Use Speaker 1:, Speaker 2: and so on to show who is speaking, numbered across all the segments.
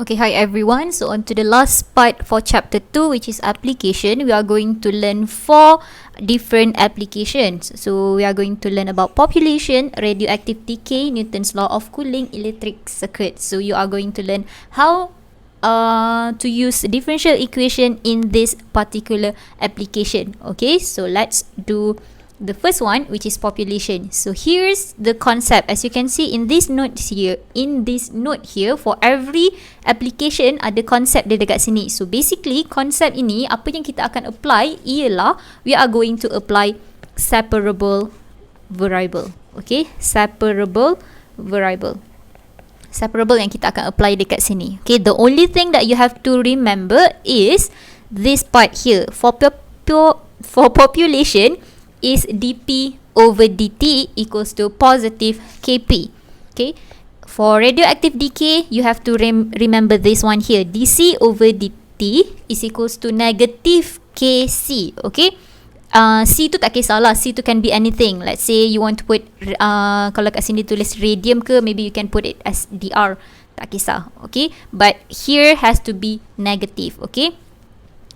Speaker 1: Okay, hi everyone. So on to the last part for chapter 2, which is application. We are going to learn 4 different applications. So we are going to learn about population, radioactive decay, Newton's law of cooling, electric circuit. So you are going to learn how to use differential equation in this particular application. Okay, so let's do the first one, which is population. So here's the concept. As you can see in this note here, for every application ada konsep dia dekat sini. So basically konsep ini, apa yang kita akan apply ialah we are going to apply separable variable. Okay, separable variable yang kita akan apply dekat sini. Okay, the only thing that you have to remember is this part here. For population is dp over dt equals to positive kp. Okay, for radioactive decay you have to remember this one here. dc over dt is equals to negative kc. Okay, C tu tak kisahlah, C tu can be anything. Let's say you want to put kalau kat sini tulis radium ke, maybe you can put it as dr, tak kisah. Okay, but here has to be negative. Okay,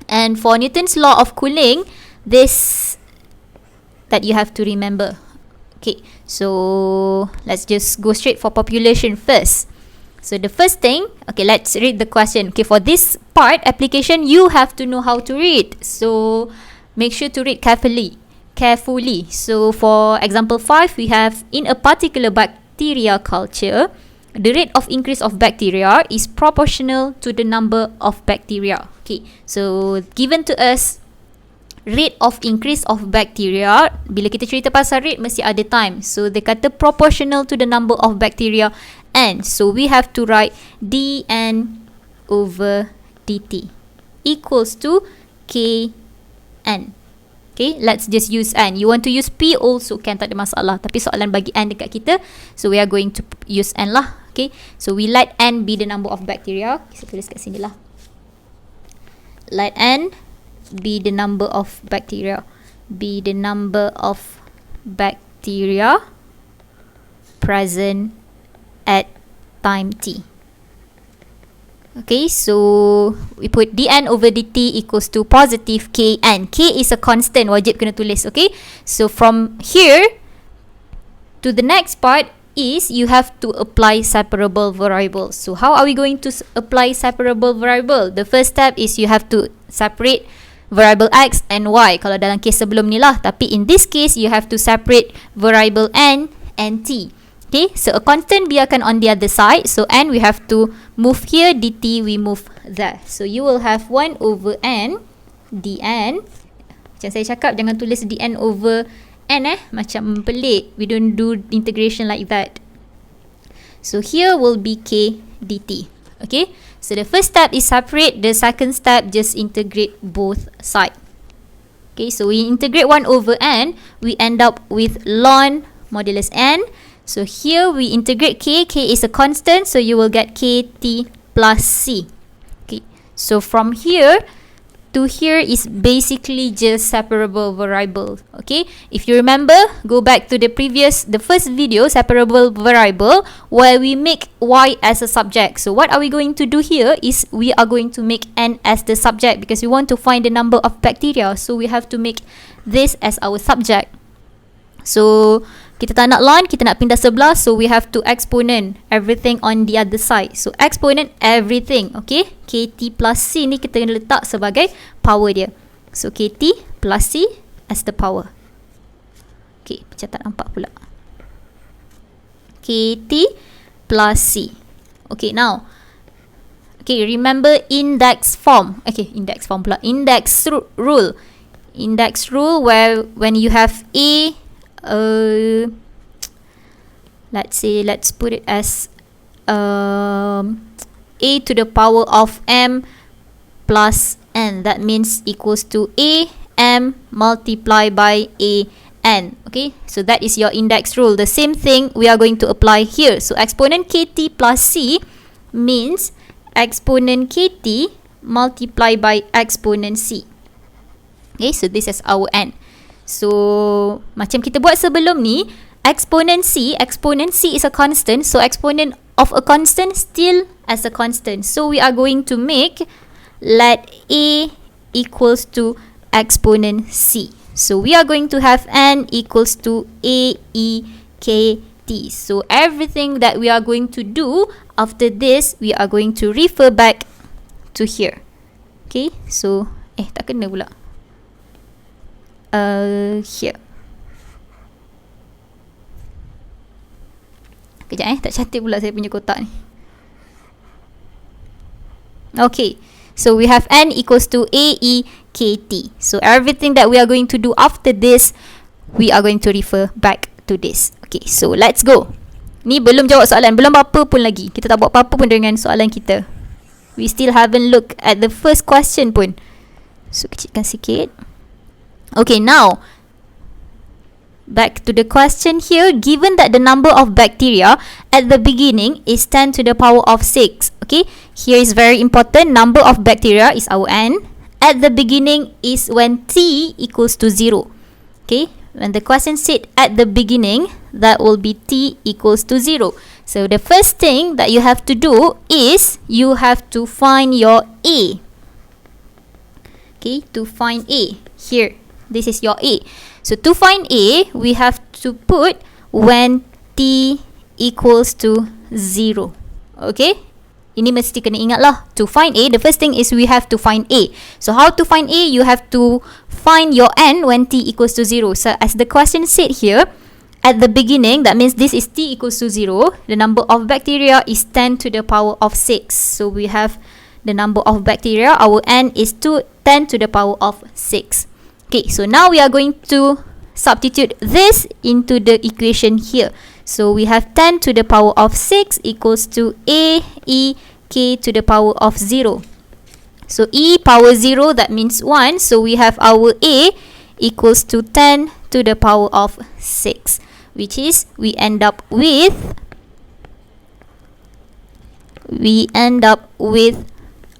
Speaker 1: and for Newton's law of cooling, this that you have to remember. Okay, so let's just go straight for population first. So the first thing, okay, let's read the question. Okay, for this part application you have to know how to read, so make sure to read carefully. So for example 5, we have in a particular bacteria culture, the rate of increase of bacteria is proportional to the number of bacteria. Okay, so given to us rate of increase of bacteria, bila kita cerita pasal rate mesti ada time. So dia kata proportional to the number of bacteria n. So we have to write dn over dt equals to kn. Okay, let's just use n. You want to use p also can, tak ada masalah, tapi soalan bagi n dekat kita, so we are going to use n lah. Okay, so we let n be the number of bacteria. Saya tulis kat sini lah, let n be the number of bacteria, present at time t. Okay, so we put dn over dt equals to positive kn. K is a constant, wajib kena tulis. Okay, so from here to the next part is you have to apply separable variable. So how are we going to apply separable variable? The first step is you have to separate variable x and y, kalau dalam case sebelum ni lah, tapi in this case you have to separate variable n and t. Okay, so a constant biarkan on the other side, so n we have to move here, dt we move there. So you will have 1 over n dn. Macam saya cakap, jangan tulis dn over n macam pelik, we don't do integration like that. So here will be k dt. Okay, so the first step is separate, the second step just integrate both sides. Okay, so we integrate 1 over n, we end up with ln modulus n. So here we integrate k is a constant, so you will get kt plus c. Okay, so from here to here is basically just separable variable. Okay, if you remember, go back to the first video, separable variable, where we make y as a subject. So what are we going to do here is we are going to make n as the subject, because we want to find the number of bacteria, so we have to make this as our subject. So kita tak nak ln, kita nak pindah sebelah, so we have to exponent everything on the other side. So exponent everything. Okay, kt plus c ni kita kena letak sebagai power dia. So kt plus c as the power. Okay, macam tak nampak pula. kt plus c. Okay, now, okay, remember index form. Okay, index form pula, index rule where when you have a let's put it as a to the power of m plus n. That means equals to a m multiplied by a n. Okay, so that is your index rule. The same thing we are going to apply here. So exponent kt plus c means exponent kt multiplied by exponent c. Okay, so this is our n. So macam kita buat sebelum ni, exponent c is a constant, so exponent of a constant still as a constant. So we are going to make let A equals to exponent C. So we are going to have n equals to A, E, K, T. So everything that we are going to do after this, we are going to refer back to here. Okay, so tak kena pula. Here. Kejap tak cantik pula saya punya kotak ni. Okay, so we have n equals to A, E, K, T. So everything that we are going to do after this, we are going to refer back to this. Okay, so let's go. Ni belum jawab soalan, belum apa pun lagi. Kita tak buat apa-apa pun dengan soalan kita. We still haven't looked at the first question pun. So kecilkan sikit. Okay, now back to the question here. Given that the number of bacteria at the beginning is 10 to the power of 6. Okay, here is very important. Number of bacteria is our n. At the beginning is when t equals to 0. Okay, when the question said at the beginning, that will be t equals to 0. So the first thing that you have to do is you have to find your A. Okay, to find A. Here, this is your A. So to find A, we have to put when t equals to 0. Okay, ini mesti kena ingat lah. To find A, the first thing is we have to find A. So how to find A? You have to find your n when t equals to 0. So as the question said here, at the beginning, that means this is t equals to 0. The number of bacteria is 10 to the power of 6. So we have the number of bacteria. Our n is 10 to the power of 6. Okay, so now we are going to substitute this into the equation here. So we have 10 to the power of 6 equals to A, E, K to the power of 0. So E power 0, that means 1. So we have our A equals to 10 to the power of 6. Which is, we end up with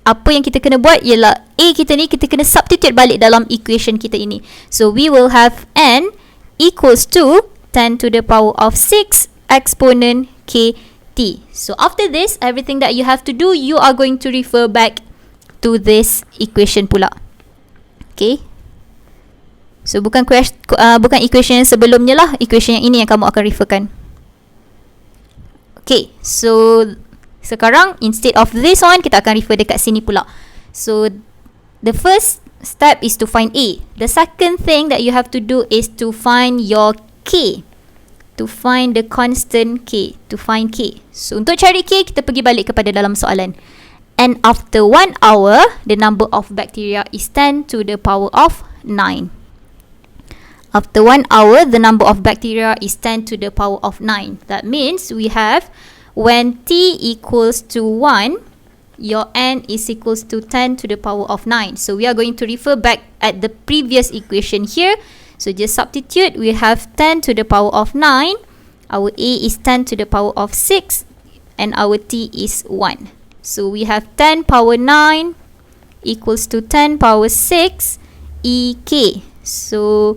Speaker 1: apa yang kita kena buat ialah A kita ni kita kena substitute balik dalam equation kita ini. So we will have n equals to 10 to the power of 6 exponent k t. So after this, everything that you have to do, you are going to refer back to this equation pula. Okay, so bukan equation yang sebelumnya lah, equation yang ini yang kamu akan referkan. Okay, so sekarang instead of this one, kita akan refer dekat sini pula. So the first step is to find A. The second thing that you have to do is to find your K. To find the constant K. To find K. So untuk cari K, kita pergi balik kepada dalam soalan. And after 1 hour, the number of bacteria is 10 to the power of 9. After 1 hour, the number of bacteria is 10 to the power of 9. That means we have when t equals to 1, your n is equals to 10 to the power of 9. So we are going to refer back at the previous equation here. So just substitute. We have 10 to the power of 9. Our A is 10 to the power of 6. And our t is 1. So we have 10 power 9 equals to 10 power 6 EK. So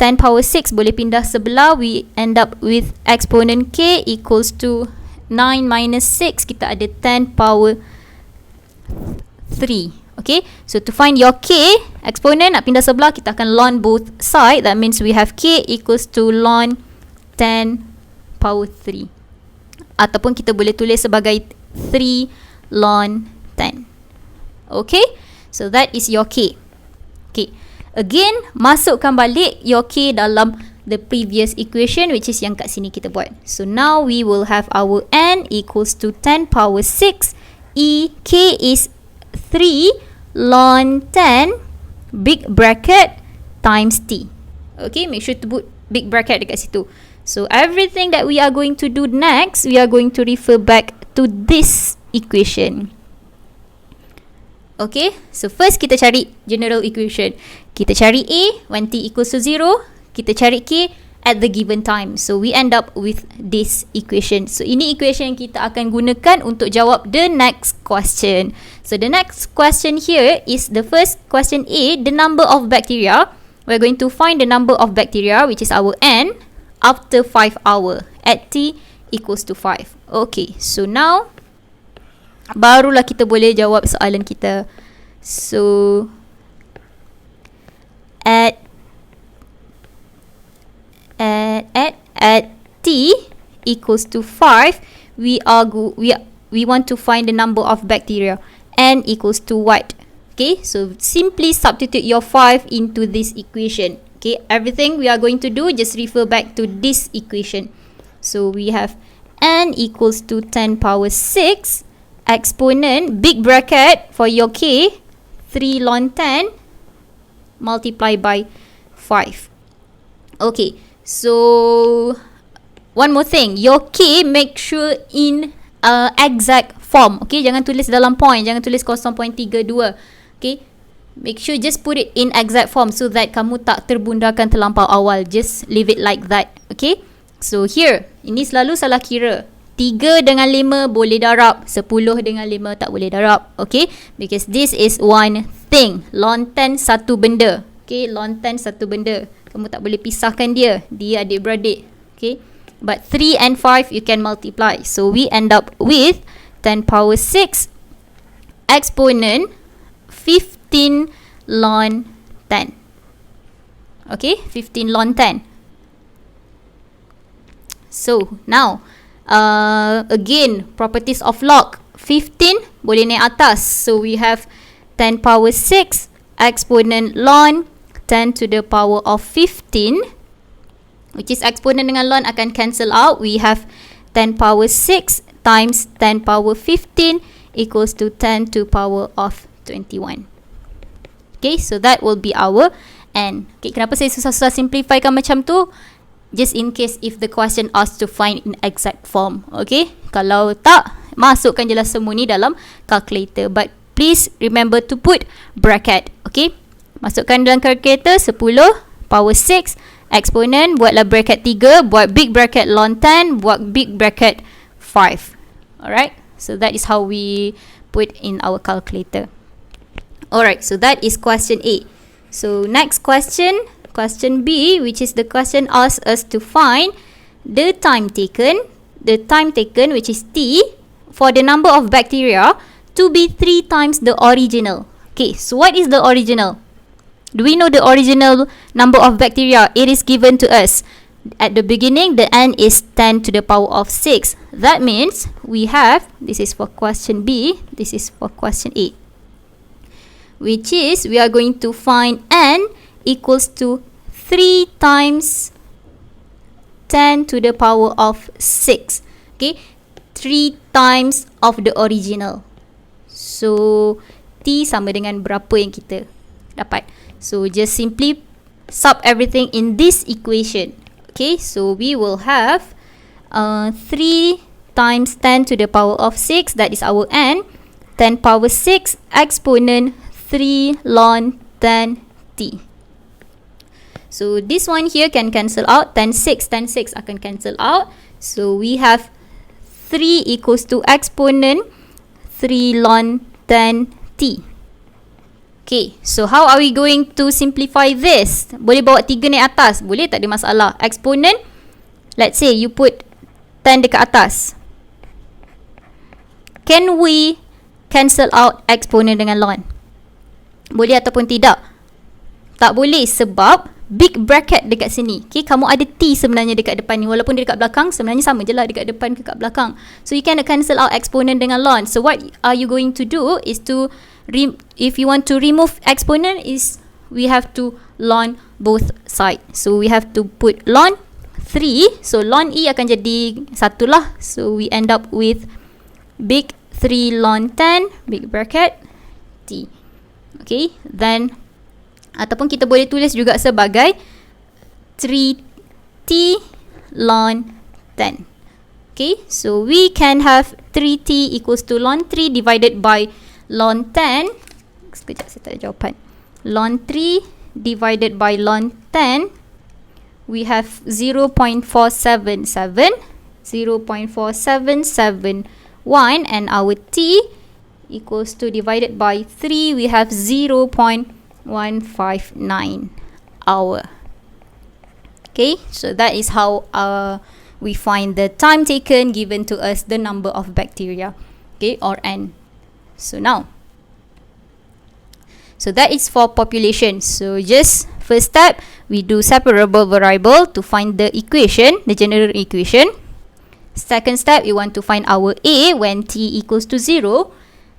Speaker 1: 10 power 6 boleh pindah sebelah. We end up with exponent K equals to 9 minus 6. Kita ada 10 power 3. Okay, so to find your K, exponent nak pindah sebelah, kita akan ln both side. That means we have K equals to ln 10 power 3. Ataupun kita boleh tulis sebagai 3 ln 10. Okay, so that is your K. Okay, again, masukkan balik your K dalam the previous equation, which is yang kat sini kita buat. So now we will have our n equals to 10 power 6 E. K is 3 ln 10 big bracket times t. Okay, make sure to put big bracket dekat situ. So everything that we are going to do next, we are going to refer back to this equation. Okay, so first kita cari general equation. Kita cari A when t equals to 0. Kita cari K at the given time. So we end up with this equation. So ini equation yang kita akan gunakan untuk jawab the next question. So the next question here is the first question A, the number of bacteria. We're going to find the number of bacteria, which is our n, after 5 hours at t equals to 5. Okay, so now barulah kita boleh jawab soalan kita. So at t equals to 5, we want to find the number of bacteria. N equals to what? Okay, so simply substitute your 5 into this equation. Okay, everything we are going to do, just refer back to this equation. So we have n equals to 10 power 6 exponent, big bracket for your k, 3 ln 10 multiplied by 5. Okay, so one more thing, your k make sure in exact form. Okay, jangan tulis dalam point, jangan tulis 0.32. Okay, make sure just put it in exact form so that kamu tak terbundarkan terlampau awal. Just leave it like that. Okay, so here, ini selalu salah kira. 3 dengan 5 boleh darab, 10 dengan 5 tak boleh darab. Okay, because this is one thing. Ln 10 satu benda. Okay, ln 10 satu benda. Kamu tak boleh pisahkan dia adik-beradik. Okay, but 3 and 5 you can multiply. So we end up with 10 power 6 exponent 15 ln 10. Okay, 15 ln 10. So now again, properties of log. 15 boleh naik atas. So we have 10 power 6 exponent ln 10 to the power of 15, which is exponent dengan ln akan cancel out. We have 10 power 6 times 10 power 15 equals to 10 to power of 21. Okay, so that will be our n. Okay, kenapa saya susah-susah simplifykan macam tu? Just in case if the question asks to find in exact form. Okay, kalau tak, masukkan je lah semua ni dalam calculator. But please remember to put bracket. Okay, masukkan dalam calculator 10 power 6 exponent, buatlah bracket 3, buat big bracket ln 10, buat big bracket 5. Alright, so that is how we put in our calculator. Alright, so that is question A. So next question, question B, which is the question asks us to find the time taken which is t, for the number of bacteria to be 3 times the original. Okay, so what is the original? Do we know the original number of bacteria? It is given to us. At the beginning, the n is 10 to the power of 6. That means we have, this is for question B, this is for question A, which is we are going to find n equals to 3 times 10 to the power of 6. Okay, 3 times of the original. So t sama dengan berapa yang kita dapat. So just simply sub everything in this equation. Okay, so we will have 3 times 10 to the power of 6, that is our n, 10 power 6 exponent 3 ln 10 t. So this one here can cancel out, 10 6 akan cancel out. So we have 3 equals to exponent 3 ln 10 t. Okay, so how are we going to simplify this? Boleh bawa 3 naik atas? Boleh, tak ada masalah. Exponent, let's say you put 10 dekat atas. Can we cancel out exponent dengan ln? Boleh ataupun tidak? Tak boleh sebab big bracket dekat sini. Okay, kamu ada t sebenarnya dekat depan ni. Walaupun dia dekat belakang, sebenarnya sama je lah dekat depan ke kat belakang. So you can cancel out exponent dengan ln. So what are you going to do is to if you want to remove exponent, is we have to ln both side. So we have to put ln 3. So ln e akan jadi 1 lah. So we end up with big 3 ln 10 big bracket t. Okay, then ataupun kita boleh tulis juga sebagai 3t ln 10. Okay, so we can have 3t equals to ln 3 divided by ln 10. Sekejap, saya tak ada jawapan. Ln 3 divided by ln 10, we have 0.477, 0.4771, and our t equals to divided by 3, we have 0.159 hour. Okay, so that is how we find the time taken given to us the number of bacteria, okay, or n. So that is for population. So just first step, we do separable variable to find the equation, the general equation. Second step, we want to find our a when t equals to 0,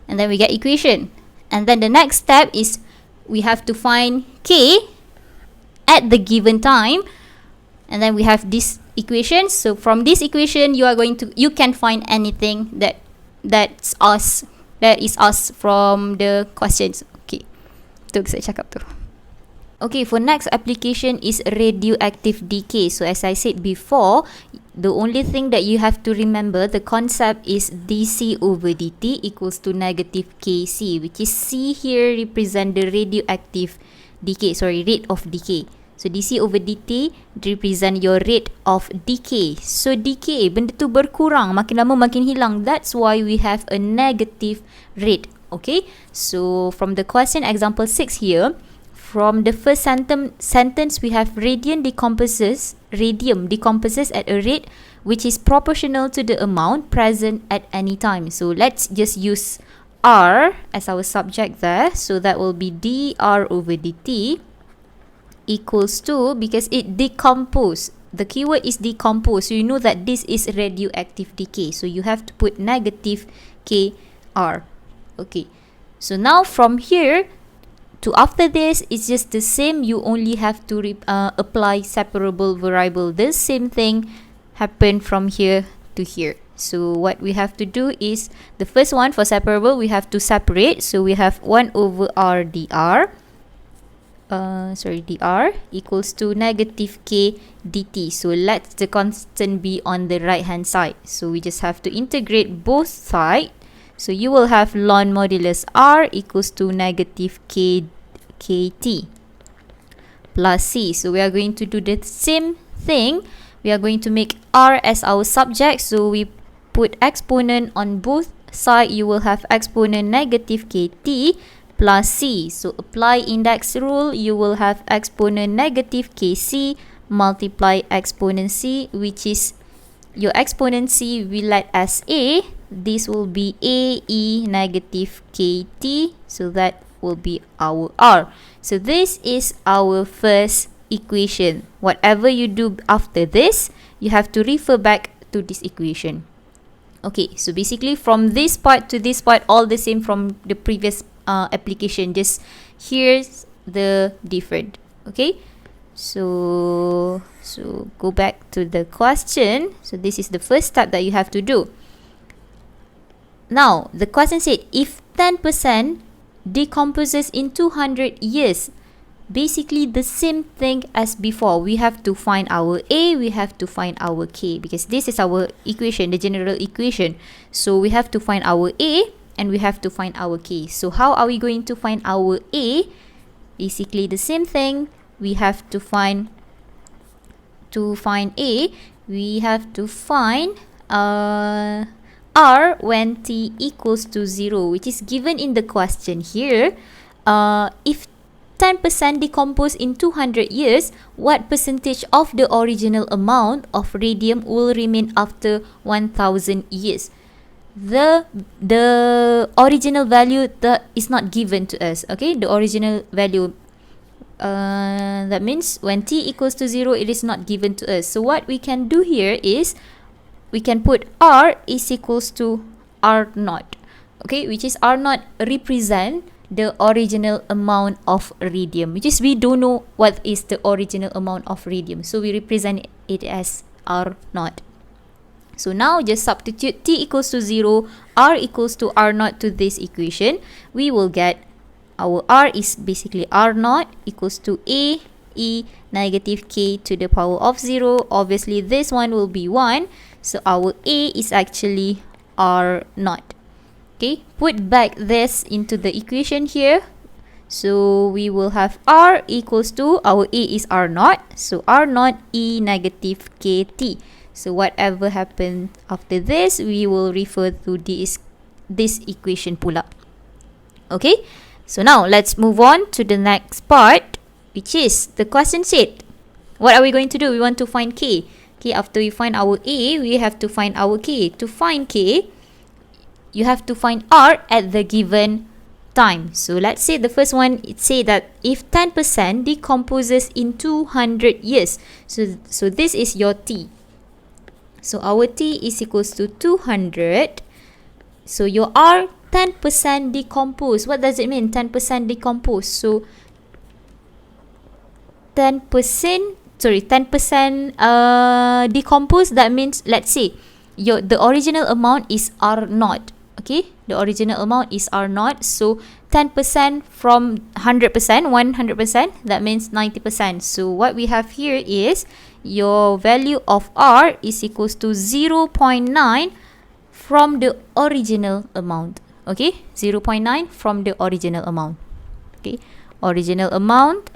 Speaker 1: and then we get equation. And then the next step is we have to find k at the given time, and then we have this equation. So from this equation, you can find anything that is asked from the questions. Okay, tu saya cakap tu. Okay, for next application is radioactive decay. So as I said before, the only thing that you have to remember, the concept is dc over dt equals to negative kc, which is c here represent the radioactive decay, rate of decay. So dc over dt represent your rate of decay. So decay, benda tu berkurang, makin lama makin hilang. That's why we have a negative rate. Okay, so from the question example 6 here, from the first sentence, we have radium decomposes at a rate which is proportional to the amount present at any time. So let's just use R as our subject there. So that will be dr over dt equals to, because it decompose. The keyword is decompose. So you know that this is radioactive decay. So you have to put negative kr. Okay. So now from here to after this, it's just the same. You only have to apply separable variable. The same thing happened from here to here. So what we have to do is, the first one for separable, we have to separate. So we have 1 over r dr equals to negative k dt. So let the constant be on the right hand side. So we just have to integrate both sides. So you will have ln modulus r equals to negative kt plus c. So we are going to do the same thing. We are going to make r as our subject. So we put exponent on both sides. You will have exponent negative kt plus c. So apply index rule. You will have exponent negative kc multiply exponent c, which is your exponent c we let as a. This will be a e negative kt. So that will be our r. So this is our first equation. Whatever you do after this, you have to refer back to this equation. Okay, so basically from this part to this part, all the same from the previous application. Just here's the different. Okay, so go back to the question. So this is the first step that you have to do. Now the question said if 10% decomposes in 200 years, basically the same thing as before. We have to find our a, we have to find our k, because this is our equation, the general equation. So we have to find our a and we have to find our k. So how are we going to find our a? Basically the same thing. We have to find a, we have to find r when t equals to 0, which is given in the question here. If 10% decompose in 200 years, what percentage of the original amount of radium will remain after 1000 years? The original value that is not given to us. Okay, the original value, that means when t equals to 0, it is not given to us. So what we can do here is we can put r is equals to r naught. Okay, which is r naught represent the original amount of radium, which is we don't know what is the original amount of radium, so we represent it as r naught. So now just substitute t equals to 0, r equals to r naught to this equation. We will get our r is basically r naught equals to a e negative k to the power of 0. Obviously this one will be 1, so our a is actually r naught. Okay, put back this into the equation here. So we will have r equals to, our a is r naught, so r naught e negative kt. So whatever happens after this, we will refer to this equation pula. Okay, so now let's move on to the next part, which is the question said, what are we going to do? We want to find k. Okay, after we find our A, we have to find our K. To find K, you have to find R at the given time. So let's say the first one, it say that if 10% decomposes in 200 years. So this is your T. So our T is equals to 200. So your R, 10% decompose. What does it mean, 10% decompose? So 10% decompose, that means, let's say the original amount is R naught. Okay, the original amount is R naught. So 10% from 100%, that means 90%. So what we have here is your value of R is equals to 0.9 from the original amount. Okay, 0.9 from the original amount. Okay, original amount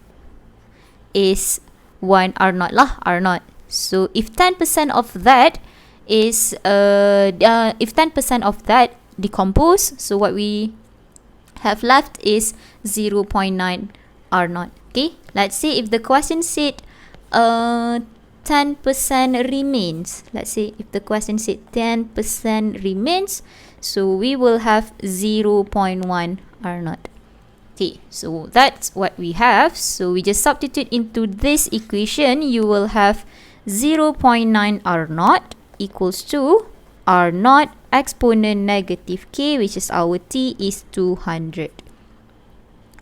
Speaker 1: is 1 R naught lah, R naught. So if 10% of that is if 10% of that decompose, so what we have left is 0.9 R naught. Okay, let's say if the question said 10% remains. Let's say if the question said 10% remains, so we will have 0.1 R naught. Okay, so that's what we have. So we just substitute into this equation. You will have 0.9 R naught equals to R naught exponent negative K, which is our T, is 200.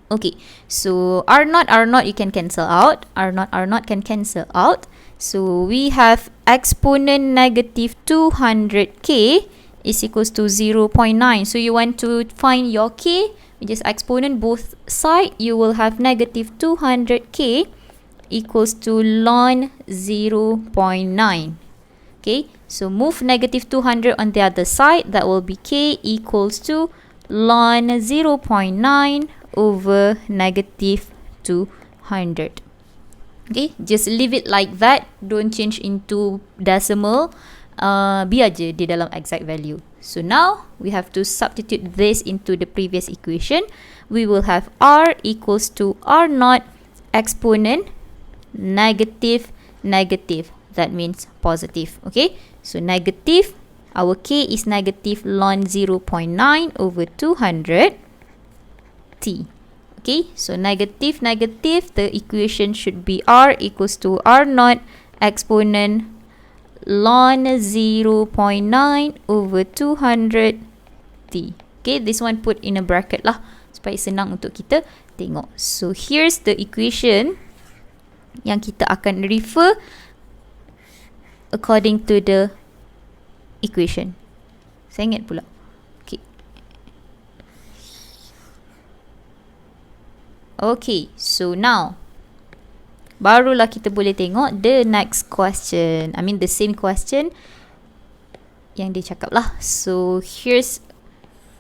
Speaker 1: Okay, so R naught you can cancel out. R naught can cancel out. So we have exponent negative 200K is equals to 0.9. So you want to find your K, which is exponent both side. You will have negative 200K equals to ln 0.9. Okay, so move negative 200 on the other side. That will be K equals to ln 0.9 over negative 200. Okay, just leave it like that. Don't change into decimal. Biar je di dalam exact value. So now we have to substitute this into the previous equation. We will have R equals to R naught exponent negative. That means positive. Okay, so negative, our K is negative ln 0.9 over 200 T. Okay, so negative, the equation should be R equals to R naught exponent ln 0.9 over 200 T. Okay, this one put in a bracket lah supaya senang untuk kita tengok. So here's the equation yang kita akan refer according to the equation. Saya ingat pula. Okay, so now barulah kita boleh tengok the next question. I mean the same question yang dia cakap lah. So here's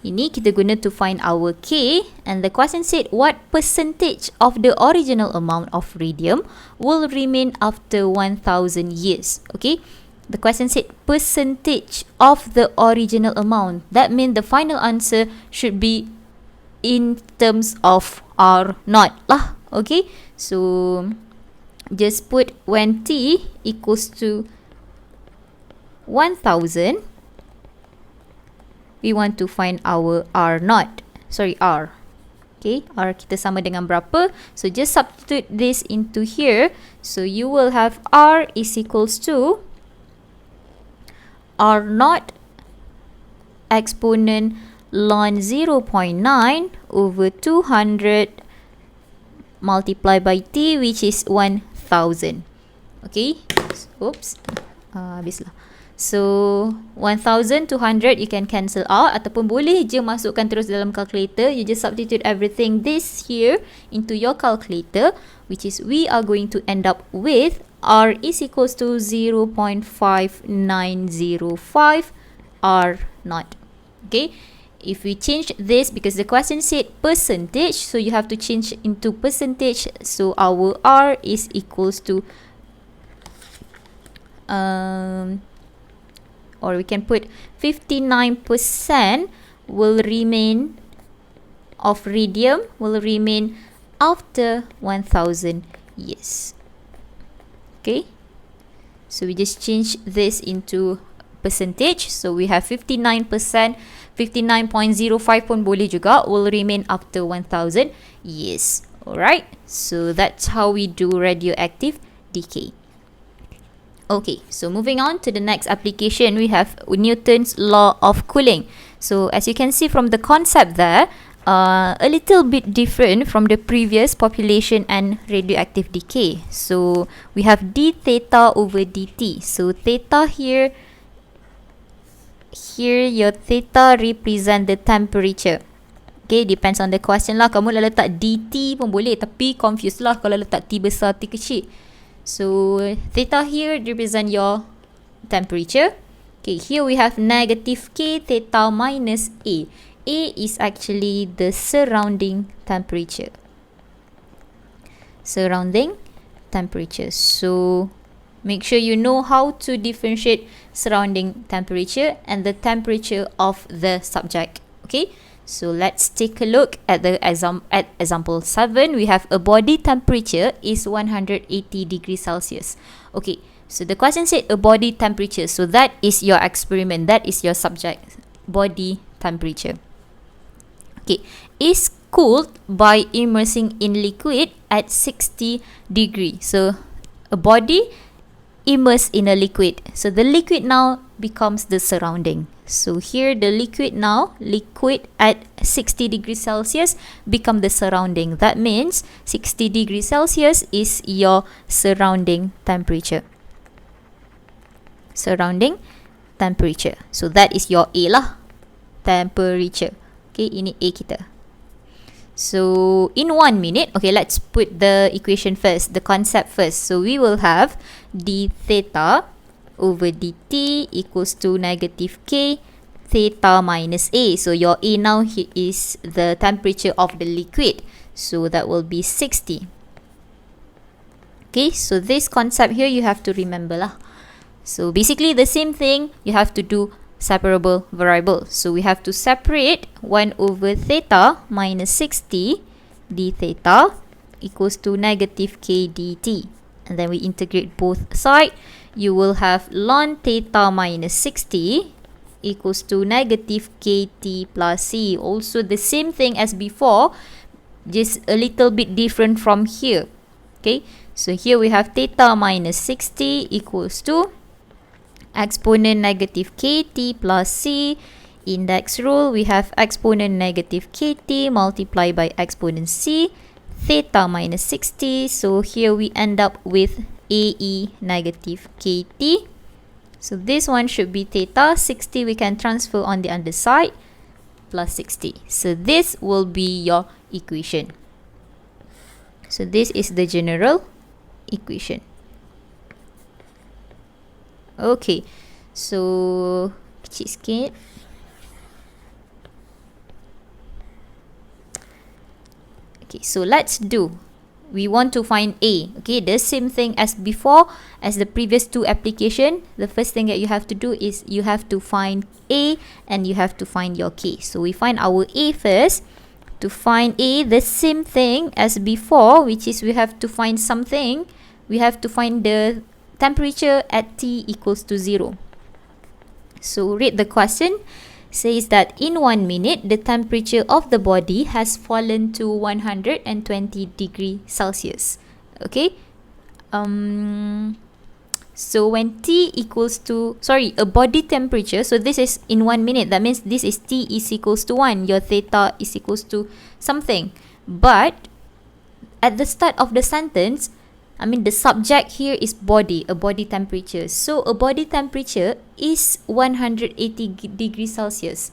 Speaker 1: ini kita guna to find our K, and the question said what percentage of the original amount of radium will remain after 1000 years. Okay, the question said percentage of the original amount. That means the final answer should be in terms of R naught lah. Okay, so just put when T equals to 1000, we want to find our R naught. Sorry, R. Okay, R kita sama dengan berapa? So just substitute this into here. So you will have R is equals to R naught exponent ln 0.9 over 200 multiplied by T, which is 1000. Okay, oops, habislah. So 1000, 200 you can cancel out, ataupun boleh je masukkan terus dalam calculator. You just substitute everything this here into your calculator, which is we are going to end up with R is equals to 0.5905 R naught. Okay, if we change this, because the question said percentage, so you have to change into percentage. So our R is equals to or we can put 59% will remain of radium will remain after 1000 years. Okay, So we just change this into percentage. So we have 59%, 59.05 pun boleh juga, will remain after 1000 years. Alright, so that's how we do radioactive decay. Okay, so moving on to the next application, we have Newton's law of cooling. So as you can see from the concept there, a little bit different from the previous population and radioactive decay. So we have d theta over dt. So theta here your theta represent the temperature. Okay, depends on the question lah. Kamu lah letak dt pun boleh, tapi confused lah kalau letak t besar, t kecil. So theta here represent your temperature. Okay, here we have negative k theta minus a. A is actually the surrounding temperature. Surrounding temperature. So make sure you know how to differentiate surrounding temperature and the temperature of the subject. Okay, so let's take a look at the example 7. We have a body temperature is 180 degrees Celsius. Okay, so the question said a body temperature. So that is your experiment. That is your subject. Body temperature. Okay, is cooled by immersing in liquid at 60 degree. So a body immersed in a liquid. So the liquid now becomes the surrounding. So here the liquid now, liquid at 60 degrees Celsius become the surrounding. That means 60 degrees Celsius is your surrounding temperature. Surrounding temperature. So that is your A lah. Temperature. Okay, ini A kita. So in 1 minute, okay, let's put the equation first, the concept first. So we will have d theta over dt equals to negative k theta minus a. So your A now is the temperature of the liquid. So that will be 60. Okay, so this concept here you have to remember lah. So basically the same thing, you have to do separable variable. So we have to separate 1 over theta minus 60 d theta equals to negative k dt. And then we integrate both sides. You will have ln theta minus 60 equals to negative kt plus c. Also the same thing as before, just a little bit different from here. Okay, so here we have theta minus 60 equals to exponent negative kt plus c. Index rule, we have exponent negative kt multiplied by exponent c, theta minus 60. So here we end up with ae negative kt. So this one should be theta. 60 we can transfer on the underside, plus 60. So this will be your equation. So this is the general equation. Okay, so kecil sikit. Okay, so let's do. We want to find A. Okay, the same thing as before, as the previous two application. The first thing that you have to do is you have to find A and you have to find your K. So we find our A first. To find A, the same thing as before, which is we have to find something. We have to find the temperature at T equals to 0. So read the question. Says that in 1 minute, the temperature of the body has fallen to 120 degrees Celsius. Okay. So when T equals to, a body temperature. So this is in 1 minute. That means this is T is equals to 1. Your theta is equals to something. But at the start of the sentence, the subject here is body, a body temperature. So a body temperature is 180 degrees Celsius.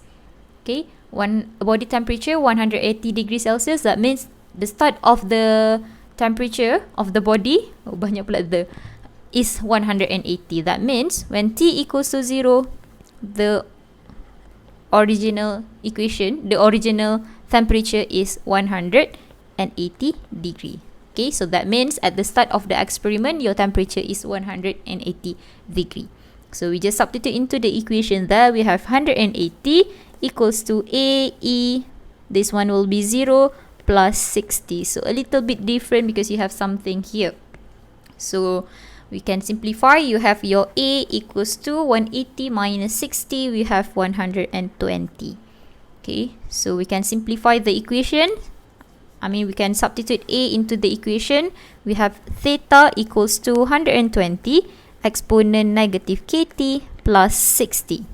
Speaker 1: Okay, a body temperature 180 degrees Celsius. That means the start of the temperature of the body, banyak pula is 180. That means when T equals to 0, the original equation, the original temperature is 180 degree. Okay, so that means at the start of the experiment, your temperature is 180 degree. So we just substitute into the equation there. We have 180 equals to AE. This one will be 0 plus 60. So a little bit different because you have something here. So we can simplify. You have your A equals to 180 minus 60, we have 120. Okay, so we can simplify the equation. We can substitute A into the equation. We have theta equals to 120 exponent negative kt plus 60.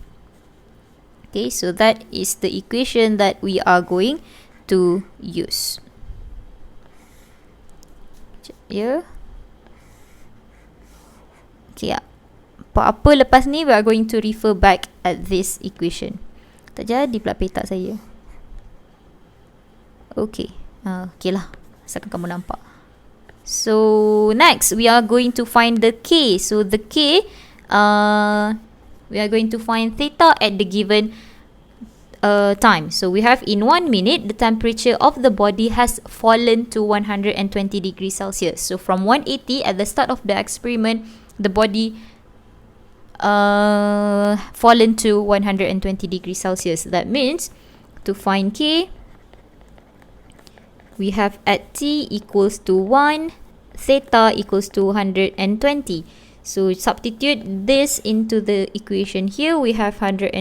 Speaker 1: Okay, so that is the equation that we are going to use. Yeah. Okay, apa lepas ni we are going to refer back at this equation. Tak jadi pula peta saya. Okay. Okay lah. Asalkan kamu nampak. So next we are going to find the K. So the K, we are going to find theta at the given time. So we have in 1 minute, the temperature of the body has fallen to 120 degrees Celsius. So from 180 at the start of the experiment, the body fallen to 120 degrees Celsius. That means to find K, we have at T equals to 1, theta equals to 120. So substitute this into the equation here. We have 120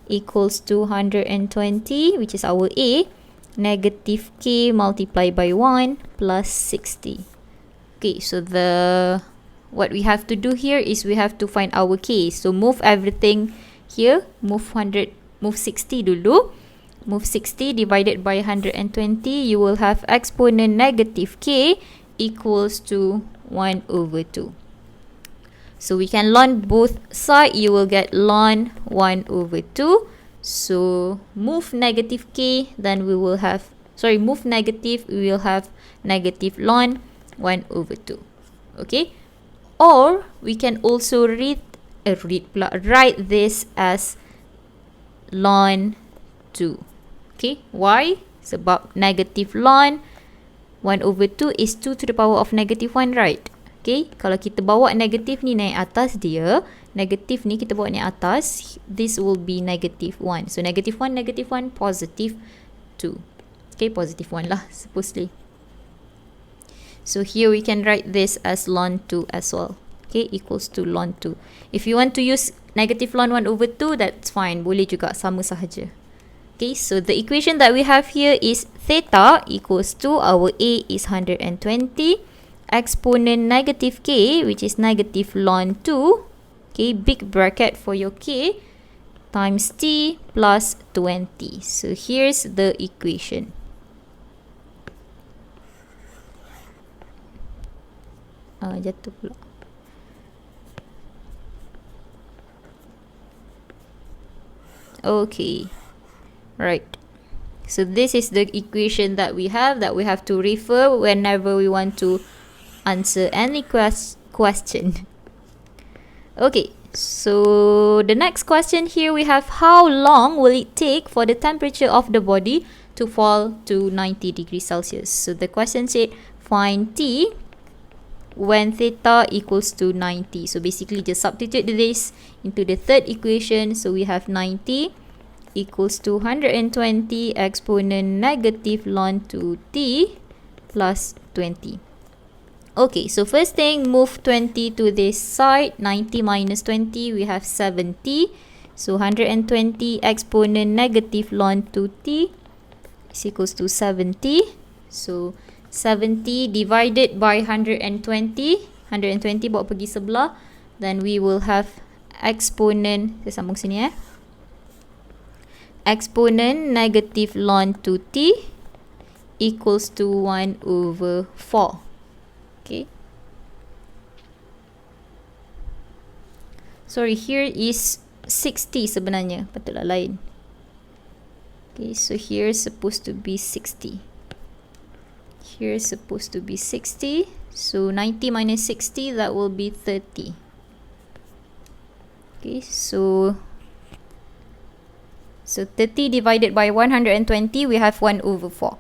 Speaker 1: equals to 120, which is our A, negative K multiplied by 1 plus 60. Okay, so what we have to do here is we have to find our K. So move everything here, move 60 dulu. Move 60 divided by 120, you will have exponent negative K equals to 1 over 2. So we can ln both sides, you will get ln 1 over 2. So move negative K, then we will have, move negative, we will have negative ln 1 over 2. Okay? Or we can also write this as ln 2. Okay, why? Sebab negative ln 1 over 2 is 2 to the power of negative 1, right? Okay, kalau kita bawa negatif ni naik atas dia, negatif ni kita bawa naik atas, this will be negative 1. So negative 1, positive 2. Okay, positive 1 lah, supposedly. So here we can write this as ln 2 as well. Okay, equals to ln 2. If you want to use negative ln 1 over 2, that's fine. Boleh juga, sama sahaja. Okay, so the equation that we have here is theta equals to, our A is 120, exponent negative K, which is negative ln 2, okay, big bracket for your K, times T plus 20. So here's the equation. Jatuh pula. Okay. Right. So this is the equation that we have to refer whenever we want to answer any question. Okay, so the next question here we have, how long will it take for the temperature of the body to fall to 90 degrees Celsius? So the question said find T when theta equals to 90. So basically just substitute this into the third equation. So we have 90 equals to 120 exponent negative ln 2t plus 20. Okay, so first thing, move 20 to this side. 90 minus 20, we have 70. So 120 exponent negative ln 2t is equals to 70. So 70 divided by 120. 120 bawa pergi sebelah. Then we will have exponent, saya sambung sini exponent negative ln 2t equals to 1 over 4. Okay. Sorry, here is 60 sebenarnya. Patutlah lain. Okay, so here is supposed to be 60. Here is supposed to be 60. So 90 minus 60, that will be 30. Okay, so 30 divided by 120, we have 1 over 4.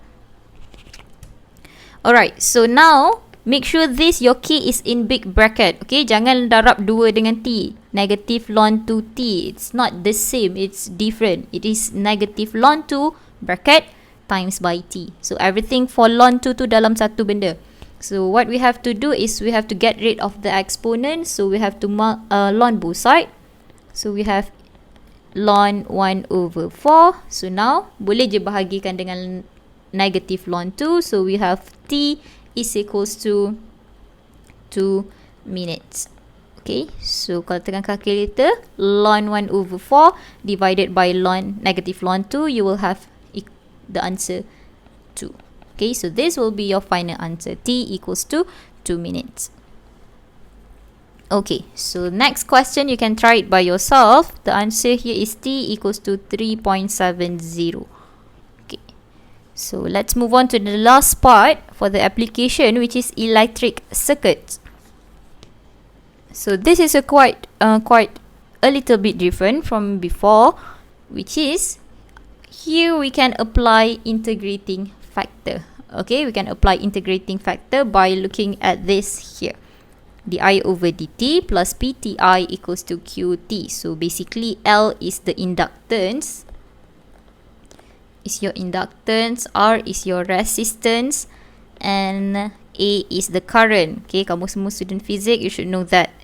Speaker 1: Alright, so now make sure this your K is in big bracket. Okay, jangan darab 2 dengan T. Negative ln 2T. It's not the same, it's different. It is negative ln 2 bracket times by T. So everything for ln 2 tu dalam satu benda. So what we have to do is we have to get rid of the exponent. So we have to ln both sides. So we have ln 1 over 4. So now boleh je bahagikan dengan negative ln 2. So we have t is equals to 2 minutes. Okay, so kalau tekan calculator, ln 1 over 4 divided by negative ln 2, you will have the answer 2. Okay, so this will be your final answer. T equals to 2 minutes. Okay, so next question, you can try it by yourself. The answer here is T equals to 3.70. Okay, so let's move on to the last part for the application, which is electric circuits. So this is a quite a little bit different from before, which is here we can apply integrating factor. Okay, we can apply integrating factor by looking at this here. Di over dt plus pti equals to qt. So basically L is the inductance, R is your resistance, and A is the current. Okay, kamu semua student physics, you should know that.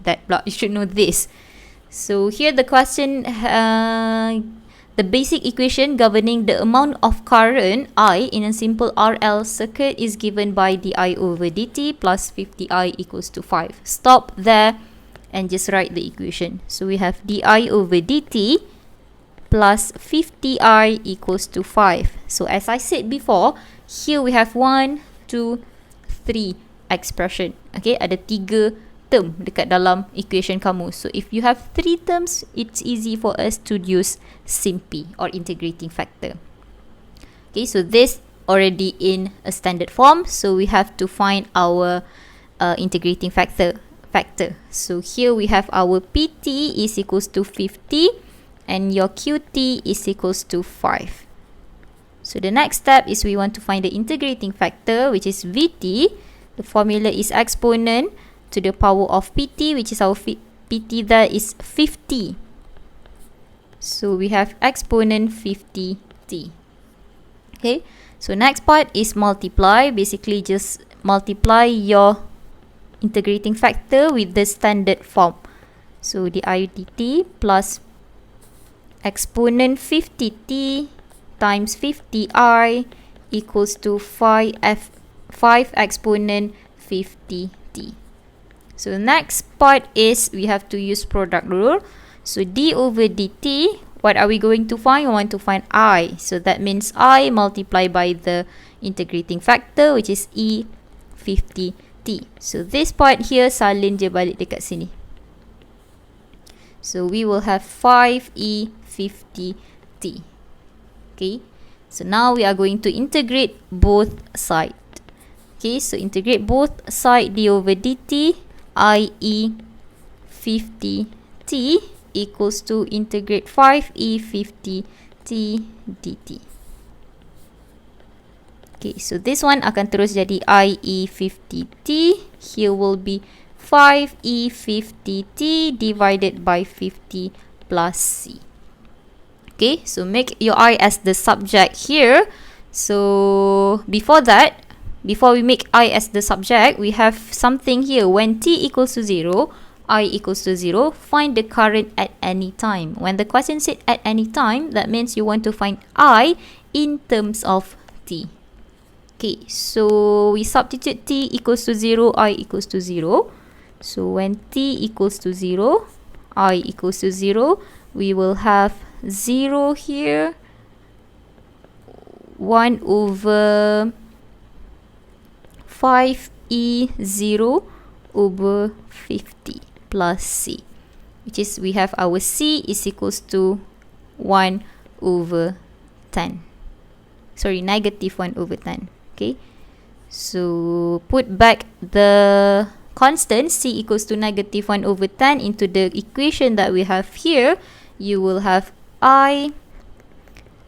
Speaker 1: You should know this. So here the question, the basic equation governing the amount of current I in a simple RL circuit is given by di over dt plus 50I equals to 5. Stop there and just write the equation. So we have di over dt plus 50I equals to 5. So as I said before, here we have 1, 2, 3 expression. Okay, ada 3 term dekat dalam equation kamu. So if you have 3 terms, it's easy for us to use SIMPy or integrating factor. Okay, so this already in a standard form, so we have to find our integrating factor. So here we have our PT is equals to 50 and your QT is equals to 5. So the next step is we want to find the integrating factor, which is VT. The formula is exponent to the power of PT, which is our PT there is 50. So we have exponent 50t. Okay, so next part is multiply. Basically just multiply your integrating factor with the standard form. So di dt plus exponent 50t times 50I equals to 5 exponent 50t. So the next part is we have to use product rule. So d over dt, what are we going to find? We want to find I. So that means I multiply by the integrating factor, which is E50t. So this part here, salin je balik dekat sini. So we will have 5E50t. Okay, so now we are going to integrate both sides. Okay, so integrate both sides, d over dt, IE 50t equals to integrate 5E50t dt. Okay, so this one akan terus jadi IE50t. Here will be 5E50t divided by 50 plus c. Okay, so make your I as the subject here. So before that, before we make I as the subject, we have something here. When t equals to 0, I equals to 0, find the current at any time. When the question said at any time, that means you want to find I in terms of t. Okay, so we substitute t equals to 0, I equals to 0. So when t equals to 0, I equals to 0, we will have 0 here, 1 over 5E0 over 50 plus c, which is we have our c is equals to 1 over 10. Sorry, negative 1 over 10. Okay, so put back the constant c equals to negative 1 over 10 into the equation that we have here. You will have I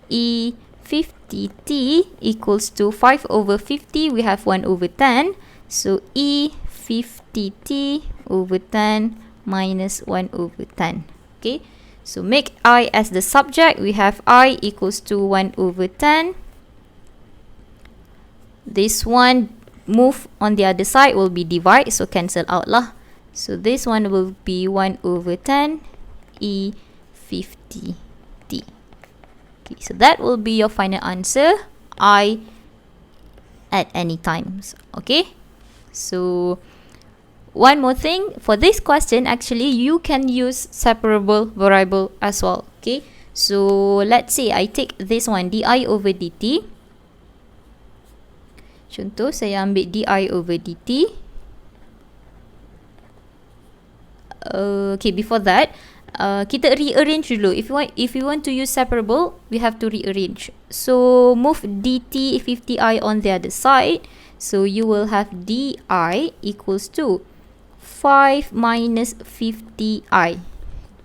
Speaker 1: E50t equals to 5 over 50. We have 1 over 10. So E50t over 10 minus 1 over 10. Okay, so make I as the subject. We have I equals to 1 over 10. This one move on the other side will be divide, so cancel out lah. So this one will be 1 over 10 E50t. Okay, so that will be your final answer, I at any times. Okay, so one more thing, for this question actually you can use separable variable as well. Okay, so let's say I take this one, di over dt. Contoh saya ambil di over dt. Okay, before that kita rearrange dulu. If you want to use separable, we have to rearrange. So move dt 50i on the other side. So you will have di equals to 5 minus 50i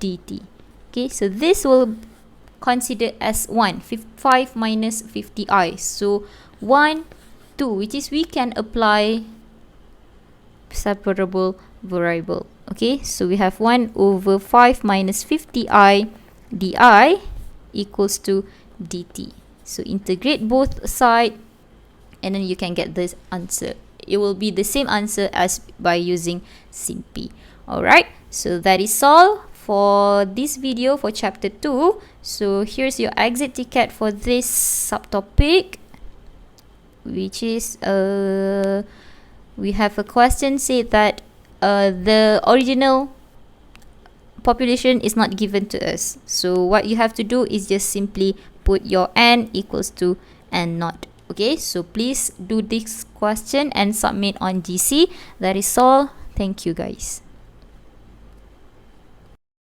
Speaker 1: dt. Okay, so this will consider as 1, 5 minus 50i. So 1, 2, which is we can apply separable variable. Okay, so we have 1 over 5 minus 50i di equals to dt. So integrate both sides and then you can get this answer. It will be the same answer as by using SIMPy. Alright, so that is all for this video for chapter 2. So here's your exit ticket for this subtopic, which is we have a question said that the original population is not given to us. So what you have to do is just simply put your n equals to n naught. Okay, so please do this question and submit on GC. That is all. Thank you guys.